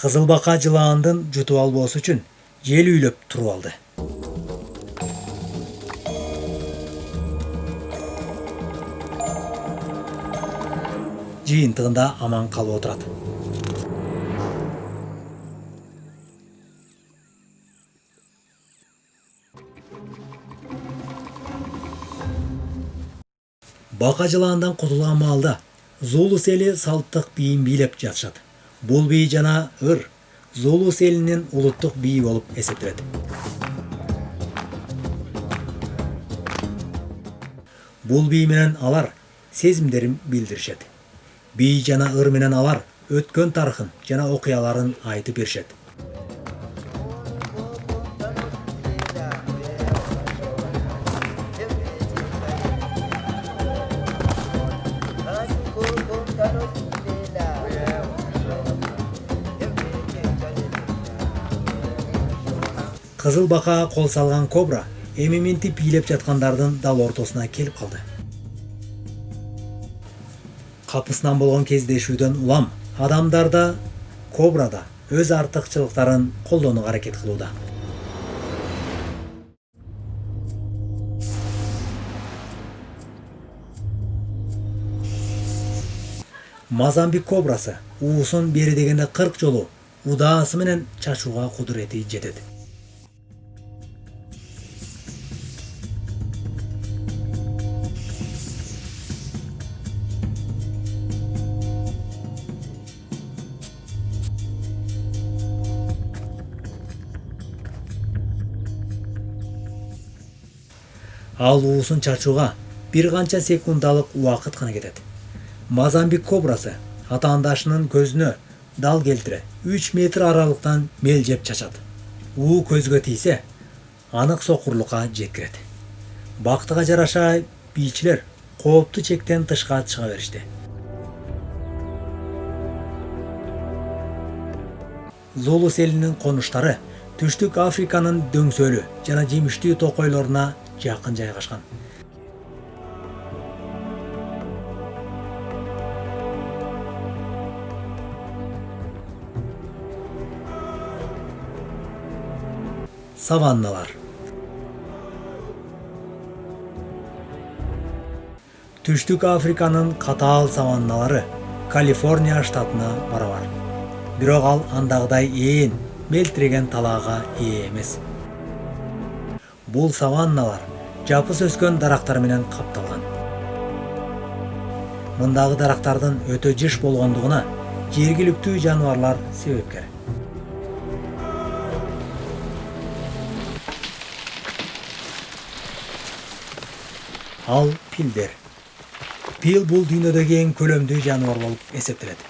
Кызыл бака жылаандын жутуп албоосу үчүн жел үйлөп туруп алды. Жыйынтыгында аман калып отурат. Бака жылаандан кутулган маалда Зулус эли салттык бийин бийлеп жатышат. Бул бий жана ыр Зулус элинин улуттук бийи болуп эсептелет. Бул бий менен алар сезимдерин билдиришет. Бий жана ыр менен алар өткөн тарыхын жана окуяларын айтып беришет. Кызыл бака кол салган кобра эми минтип бийлеп жаткандардын дал ортосуна келип калды. Капысынан болгон кездешүүдөн улам адамдар да кобра да өз артыкчылыктарын колдонууга аракет кылууда. Мозамбик кобрасы уусун бери дегенде 40 жолу удаасы менен чачууга кудурети жетет. Ал уусун чачууга бир канча секундалык убакыт гана кетет. Мозамбик кобрасы атаандашынын көзүнө дал келтире 3 метр аралыктан мелжеп чачат. Уу көзгө тийсе, анык сокурлукка жеткирет. Бактыга жараша бийчилер кооптуу чектен тышка чыга беришти. Зулус элинин конуштары Түштүк Африканын дөңсөлү жана жемиштүү токойлоруна жакын жайгашкан. Саванналар. Түштүк Африканын катаал саванналары Калифорния штатына барабар. Бирок ал андагыдай ээн, мелтиреген талаага ээ эмес. Бул саванналар жапыс өскөн дарактар менен капталган. Мындагы дарактардын өтө жыш болгондугуна жергиликтүү жаныбарлар себепкер. Ал пилдер. Пил бул дүйнөдөгү эң көлөмдүү жаныбар болуп эсептелет.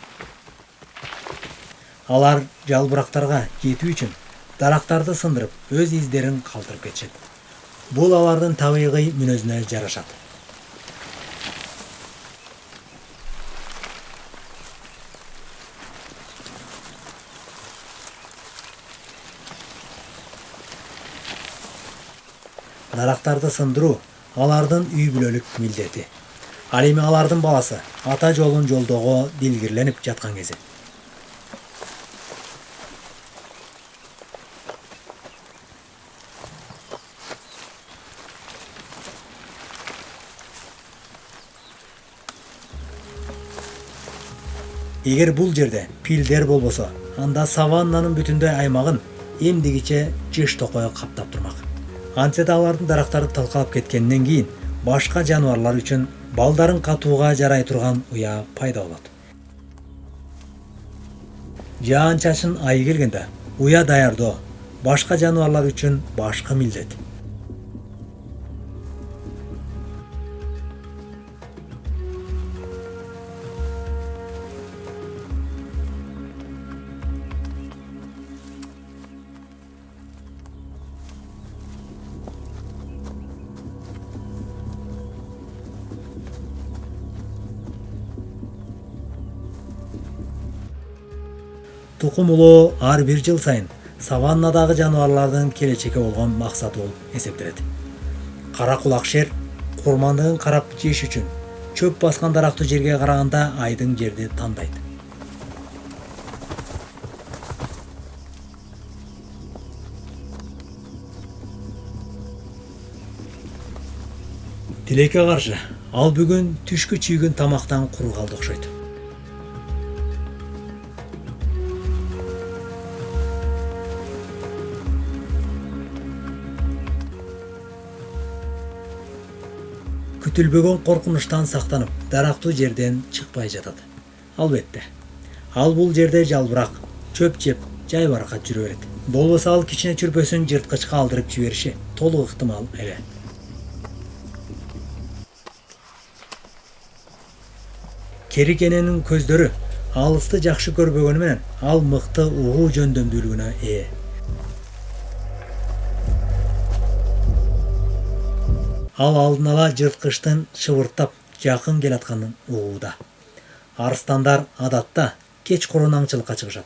Алар жалбырактарга жетүү үчүн дарактарды сындырып, өз издерин калтырып кетишет. Бул алардын табигый мүнөзүнө жарашат. Дарактарды сындыруу алардын үй бүлөлүк милдети. Ал эми алардын баласы ата жолун жолдоого дилгирленип жаткан кези. Эгер бул жерде пилдер болбосо, анда саваннанын бүтүндөй аймагын эмдигиче жыш токой каптап турмак. Антсе да алардын дарактары талкалап кеткенден кийин башка жаныбарлар үчүн балдарын катууга жарай турган уя пайда болот. Жаан-чачын айы келгенде уя даярдоо башка жаныбарлар үчүн башка милдет. Тукум улоо ар бир жыл сайын саваннадагы жаныбарлардын келечекке болгон максаты болуп эсептелет. Кара кулак шер курмандыгын карап жеш үчүн чөп баскан дарактуу жерге караганда айдың жерди тандайт. Тилекке каршы, ал бүгүн түшкү чүйгүн тамактан кур калды окшойт. Күтүлбөгөн коркунучтан сактанып, дарактуу жерден чыкпай жатат. Албетте, ал бул жерде жалбырак, чөп жеп, жайбаракат жүрө берет. Болбосо ал кичине чүрпөсүн жырткычка алдырып жибериши толук ыктымал эле. Керикененин көздөрү алысты жакшы көрбөгөнү менен ал мыкты угуу жөндөмдүүлүгүнө ээ. Ал алдын ала жырткычтын шыбырттап жакын келатканын угууда. Арыстандар адатта кечкурун аңчылыкка чыгышат.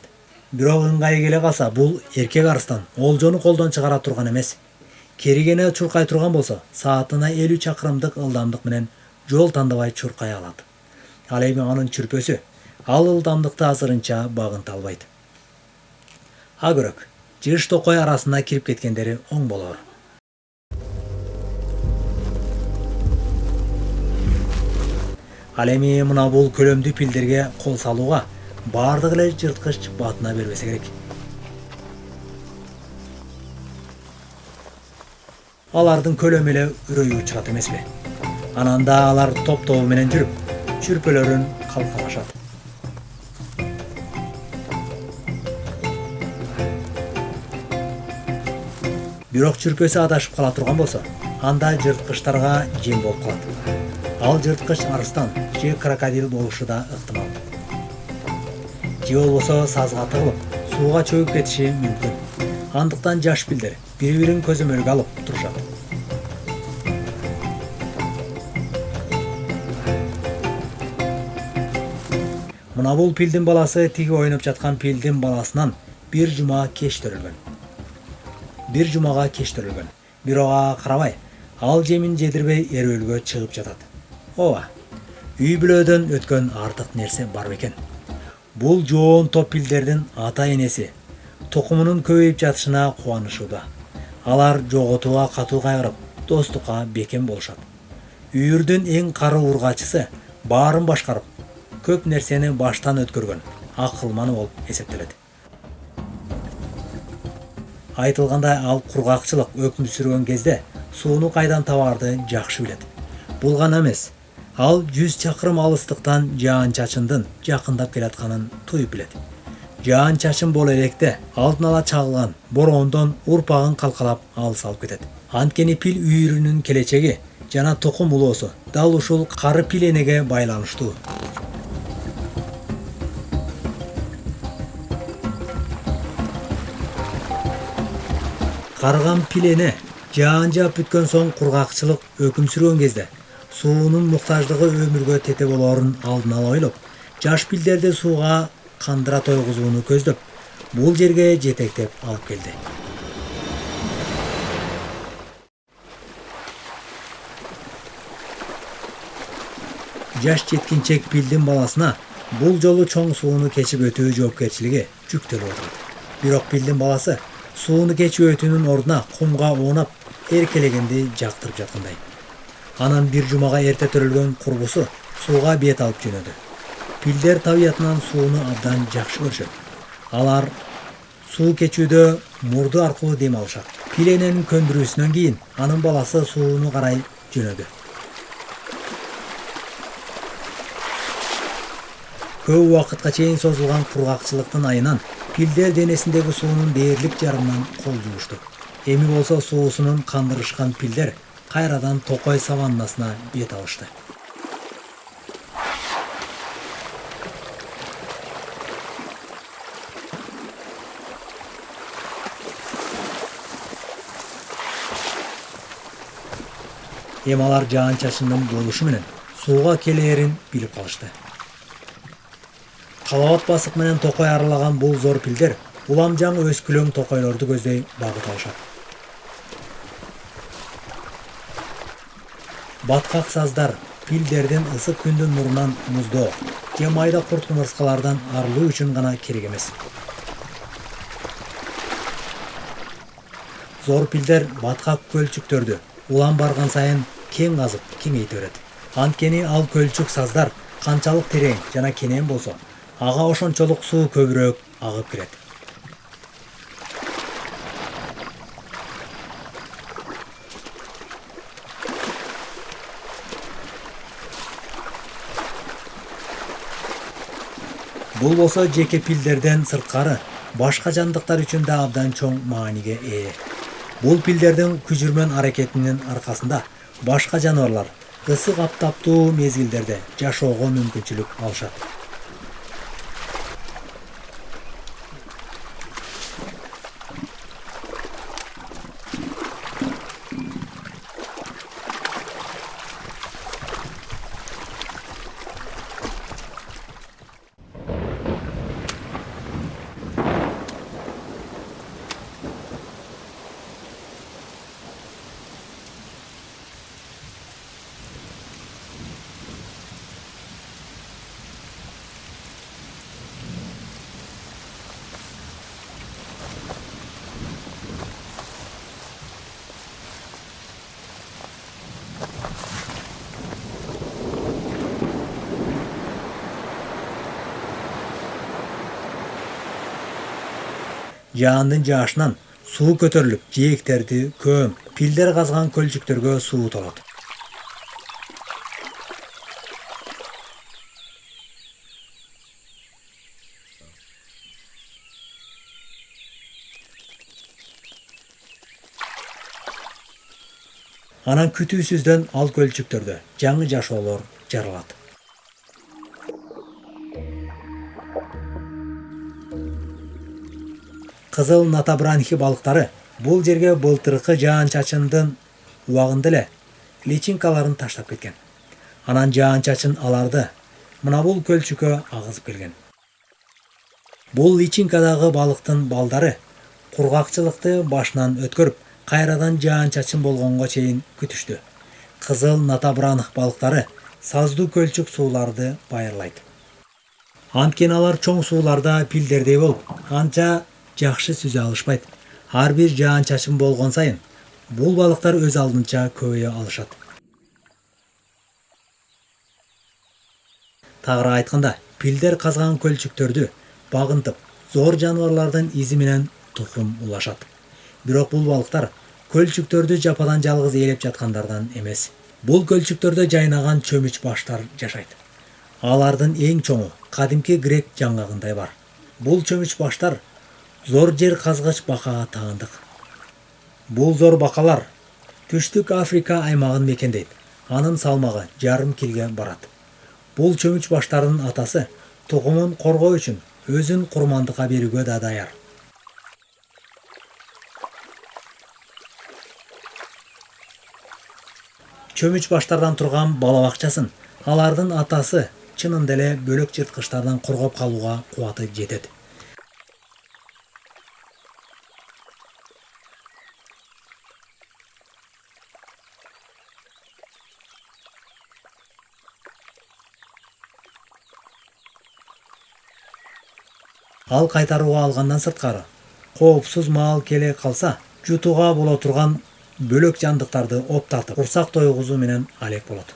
Бирок ыңгайы келе калса, бул эркек арыстан олжону колдон чыгара турган эмес. Керигене чуркай турган болсо, саатына 50 чакырымдык ылдамдык менен жол тандабай чуркай алат. Ал эми анын чүрпөсү ал ылдамдыкты азырынча багынта албайт. Агөрөк, жыш токой арасына кирип кеткендери оң болор. Ал эми мына бул көлөмдүү пилдерге кол салууга бардык эле жырткыч батына бербесе керек. Алардын көлөмү эле үрөйү учурат эмеспи? Анан да алар топ-тобу менен жүрүп, чүрпөлөрүн калкалашат. Бирок чүрпөсү адашып кала турган болсо, анда жырткычтарга жем болуп калат. Ал жырткыч арыстан же крокодил болушу да ыктымал. Же болбосо сазга тыгылып, сууга чөгүп кетиши мүмкүн. Андыктан жаш пилдер бири-бирин көзөмөлгө алып турушат. Мына бул пилдин баласы тиги ойноп жаткан пилдин баласынан бир жумага кеч төрөлгөн. Бирок ага карабай, ал жемин жедирбей эрөөлгө чыгып жатат. Ооба, үй бүлөдөн өткөн артык нерсе бар бекен. Бул жоон топ пилдердин ата-энеси тукумунун көбөйүп жатышына кубанышууда. Алар жоготууга катуу кайгырып, достукка бекем болушат. Үйүрдүн эң кары ургачысы баарын башкарып, көп нерсени баштан өткөргөн акылманы болуп эсептелет. Айтылгандай, ал кургакчылык өкүм сүргөн кезде сууну кайдан табаарды жакшы билет. Бул гана эмес, ал 100 чакырым алыстыктан жаан-чачындын жакындап келатканын туюп билет. Жаан-чачын боло электе алдын ала чагылган бороондон урпагын калкалап алыс алып кетет. Анткени пил үйүрүнүн келечеги жана тукум улоосу дал ушул кары пил энеге байланыштуу. Карыган пил эне жаан жаап бүткөн соң кургакчылык өкүм сүргөн кезде суунун муктаждыгы өмүргө тете болоорун алдын ала ойлоп, жаш пилдерди сууга кандыра тойгузууну көздөп, бул жерге жетектеп алып келди. Жаш жеткинчек пилдин баласына бул жолу чоң сууну кечип өтүү жоопкерчилиги жүктөлүп отурат. Бирок пилдин баласы сууну кечип өтүүнүн ордуна кумга оонап эркелегенди жактырып жаткандай. Анан бир жумага эрте төрөлгөн курбусу сууга бет алып жөнөдү. Пилдер табиятынан сууну абдан жакшы көрүшөт. Алар суу кечүүдө мурду аркылуу дем алышат. Пил эненин көндүрүүсүнөн кийин анын баласы сууну карай жөнөдү. Көп убакытка чейин созулган кургакчылыктын айынан пилдер денесиндеги суунун дээрлик жарымынан кол жуушту. Эми болсо суусунун кандырышкан пилдер кайрадан токой саваннасына бет алышты. Эми алар жаан-чачындын болушу менен сууга келээрин билип калышты. Калабат басык менен токой аралаган бул зор пилдер уламжаң өз күлөң токойлорду көздөй багыт алышат. Баткак саздар пилдердин ысык күндүн нурунан муздоо же майда курт кумурскалардан арылуу үчүн гана керек эмес. Зор пилдер баткак көлчүктөрдү улам барган сайын кең казып кеңейте берет. Анткени ал көлчүк саздар канчалык терең жана кенен болсо, ага ошончолук суу көбүрөөк агып кирет. Бул болсо жеке пилдерден сырткары башка жандыктар үчүн да абдан чоң мааниге ээ. Бул пилдердин күжүрмөн аракетинин аркасында башка жаныбарлар ысык аптаптуу мезгилдерде жашоого мүмкүнчүлүк алышат. Жаандын жаашынан суу көтөрүлүп, жээктерди көм, пилдер казган көлчүктөргө суу толот. Анан күтүүсүздөн ал көлчүктөрдө жаңы жашоолор жаралат. Кызыл натабранхи балыктары бул жерге былтыркы жаан-чачындын убагында эле личинкаларын таштап кеткен. Анан жаан-чачын аларды мына бул көлчүккө агызып келген. Бул личинкадагы балыктын балдары кургакчылыкты башынан өткөрүп, кайрадан жаан-чачын болгонго чейин күтүштү. Кызыл натабранх балыктары саздуу көлчүк сууларды байырлайт. Анткени алар чоң сууларда пилдердей болуп, анча жакшы сүзө алышпайт. Ар бир жаан-чачын болгон сайын бул балыктар өз алдынча көбөйө алышат. Тагыраак айтканда, пилдер казган көлчүктөрдү багынтып, зор жаныбарлардын изи менен тукум улашат. Бирок бул балыктар көлчүктөрдү жападан жалгыз ээлеп жаткандардан эмес. Бул көлчүктөрдө жайнаган чөмүч баштар жашайт. Алардын эң чоңу кадимки грек жаңгагындай бар. Бул чөмүч баштар зор жер казгыч бакага таандык. Бул зор бакалар Түштүк Африка аймагын мекендейт. Анын салмагы жарым килге барат. Бул чөмүч баштардын атасы тукумун коргоо үчүн өзүн курмандыкка берүүгө да даяр. Чөмүч баштардан турган бала бакчасын алардын атасы чынында эле бөлөк жырткычтардан коргоп калууга кубаты жетет. Ал кайтарууга алгандан сырткары, коопсуз маал келе калса, жутууга боло турган бөлөк жандыктарды оптартып, курсак тойгузуу менен алек болот.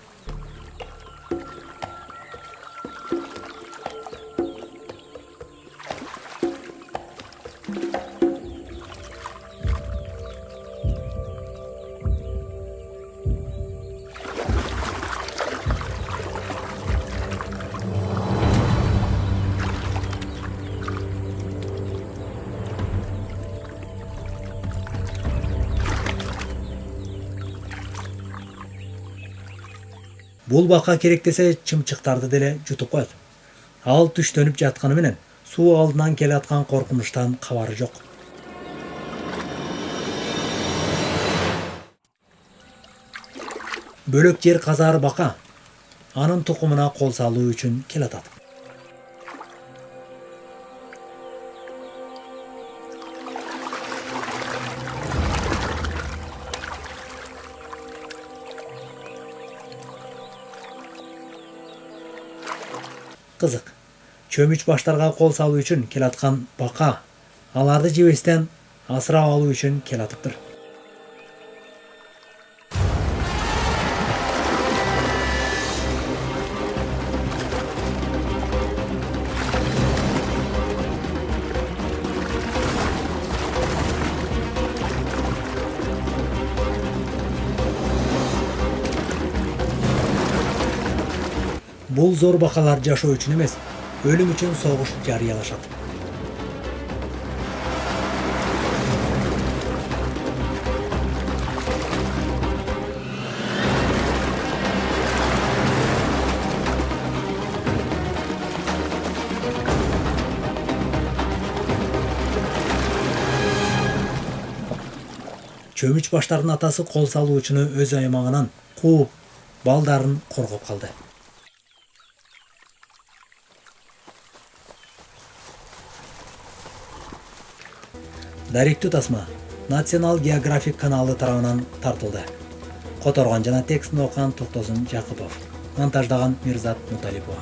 Бул бака керектесе чымчыктарды деле жутуп коет. Ал түштөнүп жатканы менен суу алдынан келаткан коркунучтан кабары жок. Бөлөк жер казаар бака анын тукумуна кол салуу үчүн келатат. Кызык. Чөмүч баштарга кол салуу үчүн келаткан бака аларды жебестен асырап алуу үчүн келатыптыр. Бул зорбакалар жашоо үчүн эмес, өлүм үчүн согуш жарыялашат. Чөмүч баштардын атасы кол салуучуну өз аймагынан кууп, балдарын коргоп калды. Даректүү тасма National Geographic каналы тарабынан тартылды. Которгон жана текстин окуган Токтосун Жакыпов, монтаждаган Мирзат Муталипова.